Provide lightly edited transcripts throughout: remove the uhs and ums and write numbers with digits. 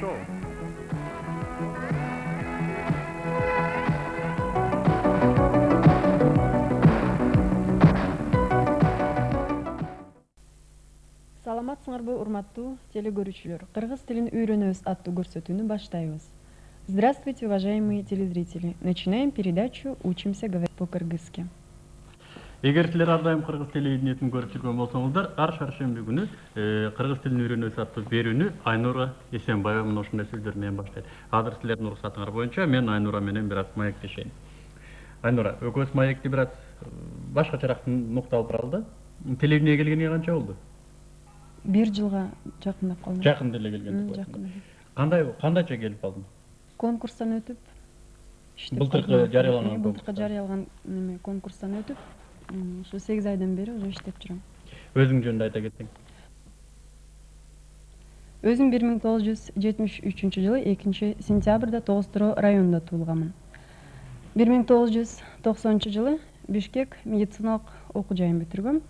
Шоу. Саламатсыңарбы урматтуу телекөрүүчүлөр. Кыргыз тилин үйрөнөбүз аттуу көрсөтүүнү баштайбыз. Здравствуйте, уважаемые телезрители. Начинаем передачу «Учимся говорить по-кыргызски». Эгер силер ар дайым кыргыз телевидениесин көрүп жүргөн болсоңуздар, ар шаршемби күнү кыргыз тилин үйрөнөбүз аттуу берүүнү Айнура Эсенбаева мына ушундай сөздөр менен баштайт. Азыр силердин уруксатыңар боюнча мен Айнура менен бир аз маектешейин. Айнура, экөөбүз маекти бир аз башкачараак нукталып баралы да. Телевидение келгенине канча болду? 1 жылга жакындап калдым. Жакында эле келген. Кандайча келип калдың? Конкурстан өтүп, Былтыркы жарыяланган былтыркы жарыяланган конкурстан өтүп, ушу 8 айдан бери уже иштеп жүрөм. Өзүң жөнүндө айта кетсең. Өзүм 1973 жылы 2 сентябрда Тогуз-Туроо районунда туулганмын. 1990 жылы Бишкек медициналык окуу жайын бүтүргөм.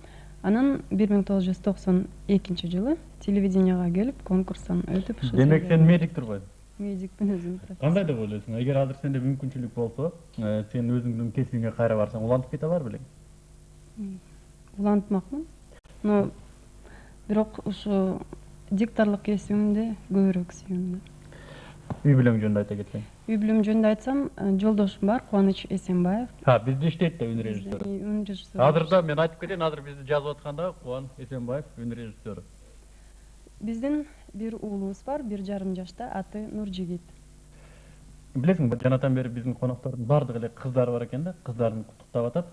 Анан 1992 жылы телевиденияга келип, конкурстан өтүп, Демек сен медиктир го? Медикпин өзүм. Кандай деп ойлойсуң? Эгер азыр сенде мүмкүнчүлүк болсо, сен өзүңдүн кесибиңе кайра барсаң, улантып кете алар белең? Улантмакмын. Но бирок ушу дикторлук кесибимди көбүрөөк сүйөм. Үй бүлөң жөнүндө айта кетсең. Үй бүлөм жөнүндө айтсам, жолдошум бар, Кубаныч Эсенбаев. Бизде иштейт да үн режиссеру. Азыр да мен айтып кетейин, азыр бизди жазып атканда Кубан Эсенбаев үн режиссеру. Биздин бир уулубуз бар, 1,5 жашта, аты Нуржигит. Билесиң, жанатан бери биздин коноктордун бардыгы эле кыздары бар экен да, кыздарын куттуктап атат.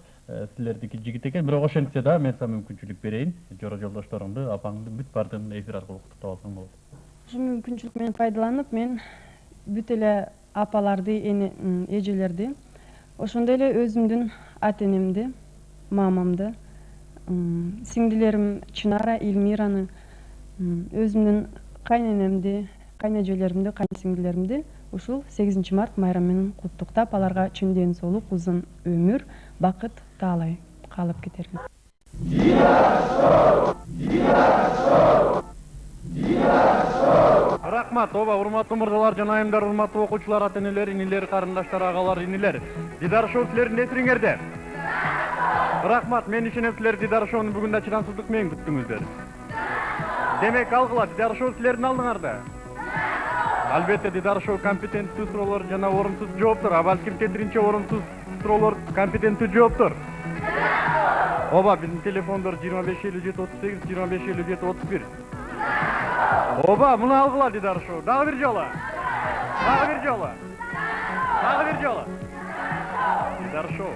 Силердики жигит экен, бирок ошентсе да мен сага мүмкүнчүлүк берейин. Жолдошторуңду, апаңды бүт бардыгын эфир аркылуу куттуктап алсаң болот. Ушу мүмкүнчүлүк менен пайдаланып, мен бүт эле апаларды, эжелерди, ошондой эле өзүмдүн ата-энемди, мамамды, сиңдилерим Чынара, Илмираны, өзүмдүн кайненемди, кайнэжелеримди, кайнсиңдилеримди ушул 8 март майрамы менен куттуктап, аларга чын ден соолук, узун өмүр, бакыт таалай каалап кетермин. Рахмат, урматтуу мырзалар жана айымдар, урматтуу окуучулар, ата-энелер, инилер, карындаштар, агалар, инилер. Дидар шоу силердин эсириңерде. Рахмат, мен ишенем силер Дидар шоунун бүгүн да чыдамсыздык менен күттүңүздөр. Демек алгыла, Дидар шоу силердин алдыңарда. Албетте Дидар шоу компетенттүү суроолор жана орунсуз жооптор, а балким кетиринче орунсуз суроолор компетенттүү жооптор. Биздин телефондор 255738, 255731. Муну алгыла Дидар шоу. Дагы бир жолу. Дидар шоу.